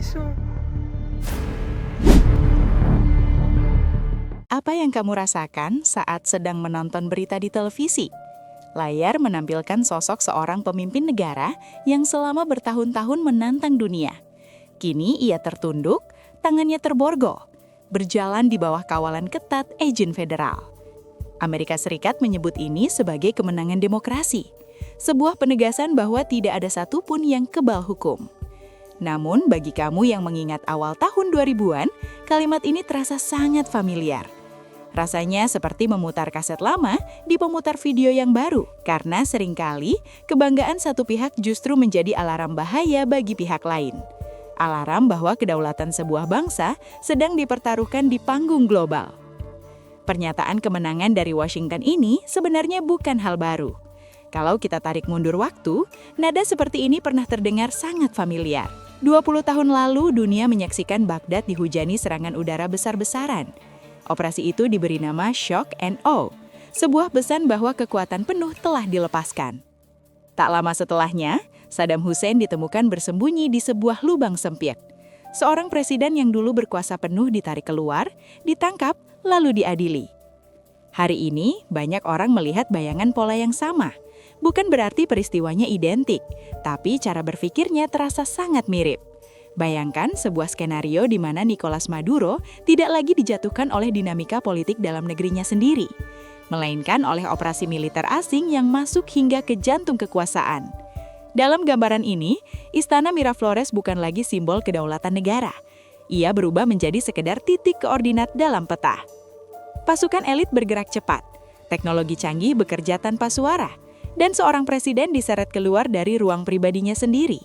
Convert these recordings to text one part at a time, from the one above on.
sure. Apa yang kamu rasakan saat sedang menonton berita di televisi? Layar menampilkan sosok seorang pemimpin negara yang selama bertahun-tahun menantang dunia. Kini ia tertunduk, tangannya terborgol, berjalan di bawah kawalan ketat agen federal. Amerika Serikat menyebut ini sebagai kemenangan demokrasi, sebuah penegasan bahwa tidak ada satupun yang kebal hukum. Namun bagi kamu yang mengingat awal tahun 2000-an, kalimat ini terasa sangat familiar. Rasanya seperti memutar kaset lama di pemutar video yang baru, karena seringkali kebanggaan satu pihak justru menjadi alarm bahaya bagi pihak lain. Alarm bahwa kedaulatan sebuah bangsa sedang dipertaruhkan di panggung global. Pernyataan kemenangan dari Washington ini sebenarnya bukan hal baru. Kalau kita tarik mundur waktu, nada seperti ini pernah terdengar sangat familiar. 20 tahun lalu, dunia menyaksikan Baghdad dihujani serangan udara besar-besaran. Operasi itu diberi nama Shock and Awe, sebuah pesan bahwa kekuatan penuh telah dilepaskan. Tak lama setelahnya, Saddam Hussein ditemukan bersembunyi di sebuah lubang sempit. Seorang presiden yang dulu berkuasa penuh ditarik keluar, ditangkap, lalu diadili. Hari ini, banyak orang melihat bayangan pola yang sama. Bukan berarti peristiwanya identik, tapi cara berpikirnya terasa sangat mirip. Bayangkan sebuah skenario di mana Nicolas Maduro tidak lagi dijatuhkan oleh dinamika politik dalam negerinya sendiri, melainkan oleh operasi militer asing yang masuk hingga ke jantung kekuasaan. Dalam gambaran ini, Istana Miraflores bukan lagi simbol kedaulatan negara. Ia berubah menjadi sekedar titik koordinat dalam peta. Pasukan elit bergerak cepat, teknologi canggih bekerja tanpa suara, dan seorang presiden diseret keluar dari ruang pribadinya sendiri.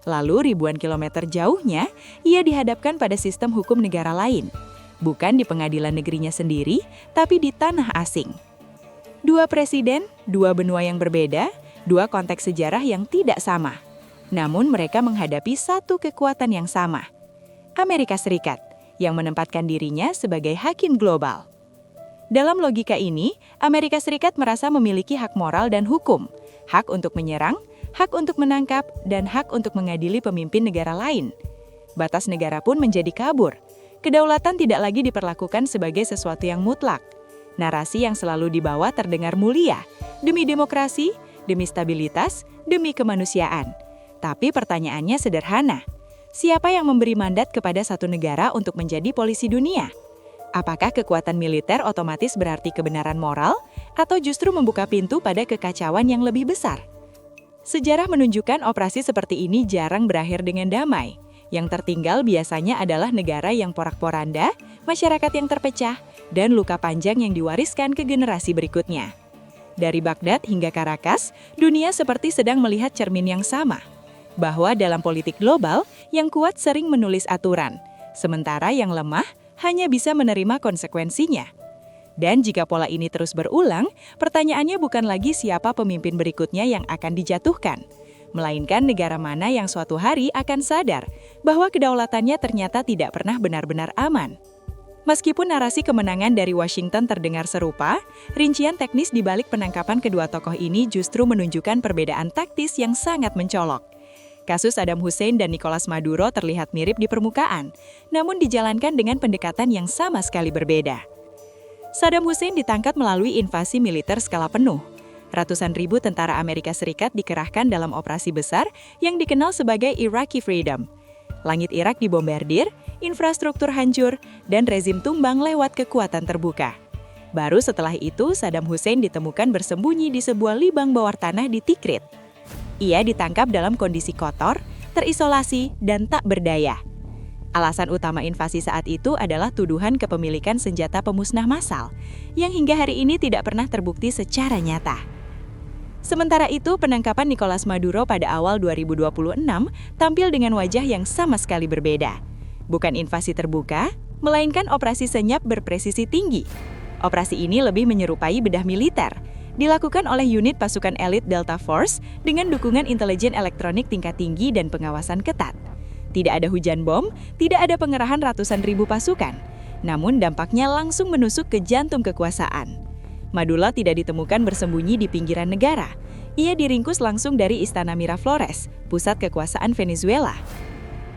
Lalu ribuan kilometer jauhnya, ia dihadapkan pada sistem hukum negara lain. Bukan di pengadilan negerinya sendiri, tapi di tanah asing. Dua presiden, dua benua yang berbeda, dua konteks sejarah yang tidak sama. Namun mereka menghadapi satu kekuatan yang sama. Amerika Serikat, yang menempatkan dirinya sebagai hakim global. Dalam logika ini, Amerika Serikat merasa memiliki hak moral dan hukum, hak untuk menyerang, hak untuk menangkap, dan hak untuk mengadili pemimpin negara lain. Batas negara pun menjadi kabur. Kedaulatan tidak lagi diperlakukan sebagai sesuatu yang mutlak. Narasi yang selalu dibawa terdengar mulia, demi demokrasi, demi stabilitas, demi kemanusiaan. Tapi pertanyaannya sederhana. Siapa yang memberi mandat kepada satu negara untuk menjadi polisi dunia? Apakah kekuatan militer otomatis berarti kebenaran moral, atau justru membuka pintu pada kekacauan yang lebih besar? Sejarah menunjukkan operasi seperti ini jarang berakhir dengan damai. Yang tertinggal biasanya adalah negara yang porak-poranda, masyarakat yang terpecah, dan luka panjang yang diwariskan ke generasi berikutnya. Dari Baghdad hingga Caracas, dunia seperti sedang melihat cermin yang sama. Bahwa dalam politik global, yang kuat sering menulis aturan, sementara yang lemah hanya bisa menerima konsekuensinya. Dan jika pola ini terus berulang, pertanyaannya bukan lagi siapa pemimpin berikutnya yang akan dijatuhkan, melainkan negara mana yang suatu hari akan sadar bahwa kedaulatannya ternyata tidak pernah benar-benar aman. Meskipun narasi kemenangan dari Washington terdengar serupa, rincian teknis di balik penangkapan kedua tokoh ini justru menunjukkan perbedaan taktis yang sangat mencolok. Kasus Saddam Hussein dan Nicolas Maduro terlihat mirip di permukaan, namun dijalankan dengan pendekatan yang sama sekali berbeda. Saddam Hussein ditangkap melalui invasi militer skala penuh. Ratusan ribu tentara Amerika Serikat dikerahkan dalam operasi besar yang dikenal sebagai Iraqi Freedom. Langit Irak dibombardir, infrastruktur hancur, dan rezim tumbang lewat kekuatan terbuka. Baru setelah itu, Saddam Hussein ditemukan bersembunyi di sebuah lubang bawah tanah di Tikrit. Ia ditangkap dalam kondisi kotor, terisolasi, dan tak berdaya. Alasan utama invasi saat itu adalah tuduhan kepemilikan senjata pemusnah massal, yang hingga hari ini tidak pernah terbukti secara nyata. Sementara itu, penangkapan Nicolas Maduro pada awal 2026 tampil dengan wajah yang sama sekali berbeda. Bukan invasi terbuka, melainkan operasi senyap berpresisi tinggi. Operasi ini lebih menyerupai bedah militer, dilakukan oleh unit pasukan elit Delta Force dengan dukungan intelijen elektronik tingkat tinggi dan pengawasan ketat. Tidak ada hujan bom, tidak ada pengerahan ratusan ribu pasukan, namun dampaknya langsung menusuk ke jantung kekuasaan. Maduro tidak ditemukan bersembunyi di pinggiran negara. Ia diringkus langsung dari Istana Miraflores, pusat kekuasaan Venezuela.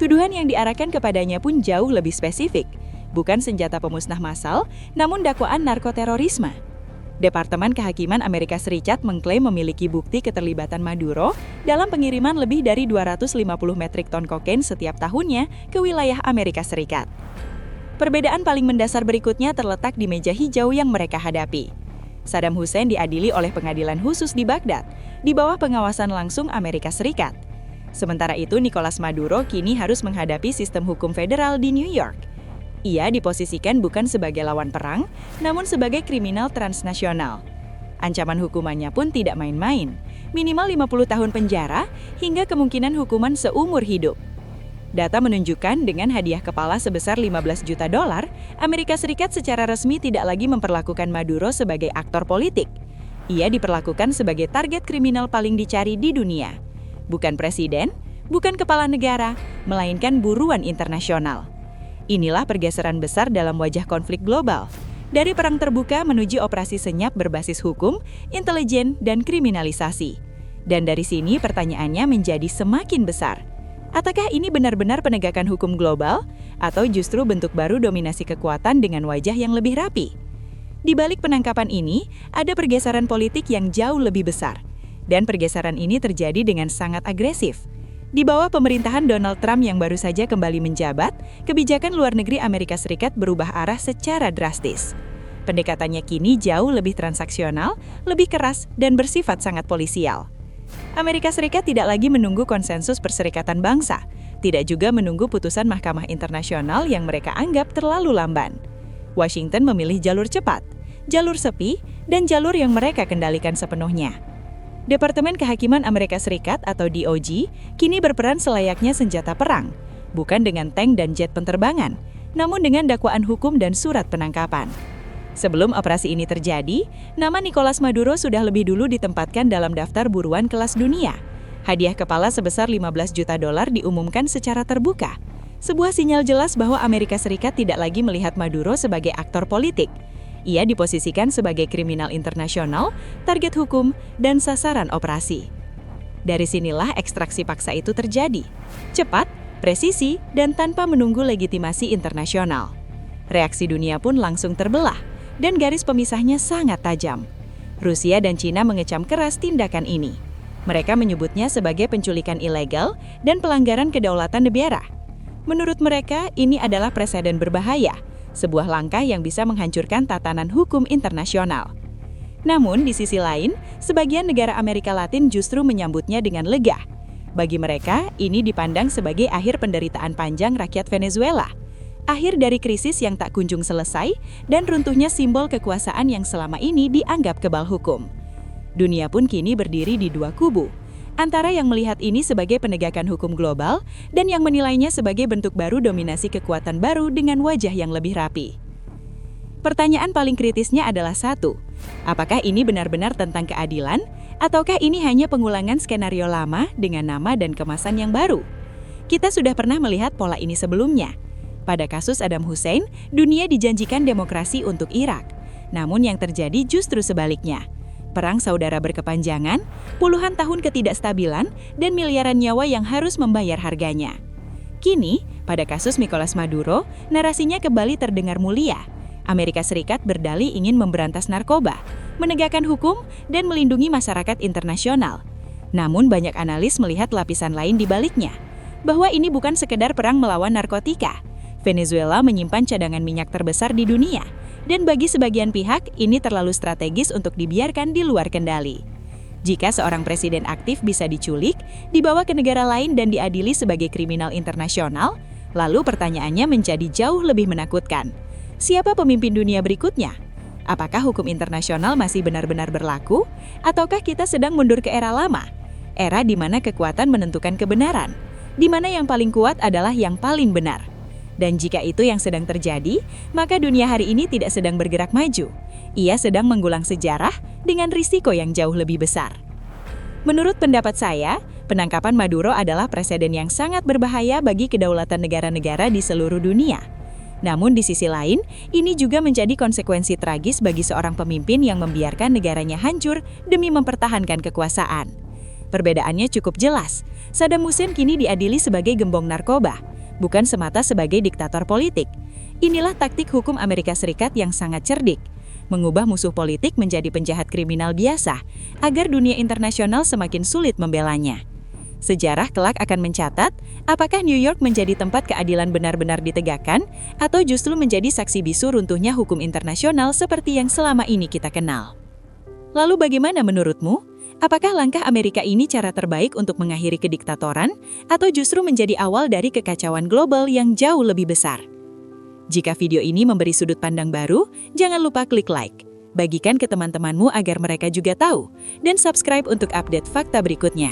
Tuduhan yang diarahkan kepadanya pun jauh lebih spesifik. Bukan senjata pemusnah massal, namun dakwaan narkoterorisme. Departemen Kehakiman Amerika Serikat mengklaim memiliki bukti keterlibatan Maduro dalam pengiriman lebih dari 250 metrik ton kokain setiap tahunnya ke wilayah Amerika Serikat. Perbedaan paling mendasar berikutnya terletak di meja hijau yang mereka hadapi. Saddam Hussein diadili oleh pengadilan khusus di Baghdad, di bawah pengawasan langsung Amerika Serikat. Sementara itu, Nicolas Maduro kini harus menghadapi sistem hukum federal di New York. Ia diposisikan bukan sebagai lawan perang, namun sebagai kriminal transnasional. Ancaman hukumannya pun tidak main-main, minimal 50 tahun penjara hingga kemungkinan hukuman seumur hidup. Data menunjukkan dengan hadiah kepala sebesar 15 juta dolar, Amerika Serikat secara resmi tidak lagi memperlakukan Maduro sebagai aktor politik. Ia diperlakukan sebagai target kriminal paling dicari di dunia. Bukan presiden, bukan kepala negara, melainkan buruan internasional. Inilah pergeseran besar dalam wajah konflik global. Dari perang terbuka menuju operasi senyap berbasis hukum, intelijen, dan kriminalisasi. Dan dari sini pertanyaannya menjadi semakin besar. Apakah ini benar-benar penegakan hukum global, atau justru bentuk baru dominasi kekuatan dengan wajah yang lebih rapi? Di balik penangkapan ini, ada pergeseran politik yang jauh lebih besar. Dan pergeseran ini terjadi dengan sangat agresif. Di bawah pemerintahan Donald Trump yang baru saja kembali menjabat, kebijakan luar negeri Amerika Serikat berubah arah secara drastis. Pendekatannya kini jauh lebih transaksional, lebih keras, dan bersifat sangat polisial. Amerika Serikat tidak lagi menunggu konsensus Perserikatan Bangsa, tidak juga menunggu putusan Mahkamah Internasional yang mereka anggap terlalu lamban. Washington memilih jalur cepat, jalur sepi, dan jalur yang mereka kendalikan sepenuhnya. Departemen Kehakiman Amerika Serikat atau DOJ kini berperan selayaknya senjata perang, bukan dengan tank dan jet penerbangan, namun dengan dakwaan hukum dan surat penangkapan. Sebelum operasi ini terjadi, nama Nicolas Maduro sudah lebih dulu ditempatkan dalam daftar buruan kelas dunia. Hadiah kepala sebesar 15 juta dolar diumumkan secara terbuka. Sebuah sinyal jelas bahwa Amerika Serikat tidak lagi melihat Maduro sebagai aktor politik. Ia diposisikan sebagai kriminal internasional, target hukum, dan sasaran operasi. Dari sinilah ekstraksi paksa itu terjadi. Cepat, presisi, dan tanpa menunggu legitimasi internasional. Reaksi dunia pun langsung terbelah. Dan garis pemisahnya sangat tajam. Rusia dan Cina mengecam keras tindakan ini. Mereka menyebutnya sebagai penculikan ilegal dan pelanggaran kedaulatan negara. Menurut mereka, ini adalah preseden berbahaya, sebuah langkah yang bisa menghancurkan tatanan hukum internasional. Namun, di sisi lain, sebagian negara Amerika Latin justru menyambutnya dengan lega. Bagi mereka, ini dipandang sebagai akhir penderitaan panjang rakyat Venezuela. Akhir dari krisis yang tak kunjung selesai, dan runtuhnya simbol kekuasaan yang selama ini dianggap kebal hukum. Dunia pun kini berdiri di dua kubu, antara yang melihat ini sebagai penegakan hukum global, dan yang menilainya sebagai bentuk baru dominasi kekuatan baru dengan wajah yang lebih rapi. Pertanyaan paling kritisnya adalah satu, apakah ini benar-benar tentang keadilan, ataukah ini hanya pengulangan skenario lama dengan nama dan kemasan yang baru? Kita sudah pernah melihat pola ini sebelumnya. Pada kasus Saddam Hussein, dunia dijanjikan demokrasi untuk Irak. Namun yang terjadi justru sebaliknya. Perang saudara berkepanjangan, puluhan tahun ketidakstabilan, dan miliaran nyawa yang harus membayar harganya. Kini, pada kasus Nicolas Maduro, narasinya kembali terdengar mulia. Amerika Serikat berdalih ingin memberantas narkoba, menegakkan hukum, dan melindungi masyarakat internasional. Namun banyak analis melihat lapisan lain di baliknya, bahwa ini bukan sekedar perang melawan narkotika. Venezuela menyimpan cadangan minyak terbesar di dunia, dan bagi sebagian pihak ini terlalu strategis untuk dibiarkan di luar kendali. Jika seorang presiden aktif bisa diculik, dibawa ke negara lain dan diadili sebagai kriminal internasional, lalu pertanyaannya menjadi jauh lebih menakutkan. Siapa pemimpin dunia berikutnya? Apakah hukum internasional masih benar-benar berlaku? Ataukah kita sedang mundur ke era lama? Era di mana kekuatan menentukan kebenaran, di mana yang paling kuat adalah yang paling benar. Dan jika itu yang sedang terjadi, maka dunia hari ini tidak sedang bergerak maju. Ia sedang mengulang sejarah dengan risiko yang jauh lebih besar. Menurut pendapat saya, penangkapan Maduro adalah preseden yang sangat berbahaya bagi kedaulatan negara-negara di seluruh dunia. Namun di sisi lain, ini juga menjadi konsekuensi tragis bagi seorang pemimpin yang membiarkan negaranya hancur demi mempertahankan kekuasaan. Perbedaannya cukup jelas. Saddam Hussein kini diadili sebagai gembong narkoba, bukan semata sebagai diktator politik. Inilah taktik hukum Amerika Serikat yang sangat cerdik, mengubah musuh politik menjadi penjahat kriminal biasa, agar dunia internasional semakin sulit membelanya. Sejarah kelak akan mencatat, apakah New York menjadi tempat keadilan benar-benar ditegakkan, atau justru menjadi saksi bisu runtuhnya hukum internasional seperti yang selama ini kita kenal. Lalu bagaimana menurutmu? Apakah langkah Amerika ini cara terbaik untuk mengakhiri kediktatoran, atau justru menjadi awal dari kekacauan global yang jauh lebih besar? Jika video ini memberi sudut pandang baru, jangan lupa klik like, bagikan ke teman-temanmu agar mereka juga tahu, dan subscribe untuk update fakta berikutnya.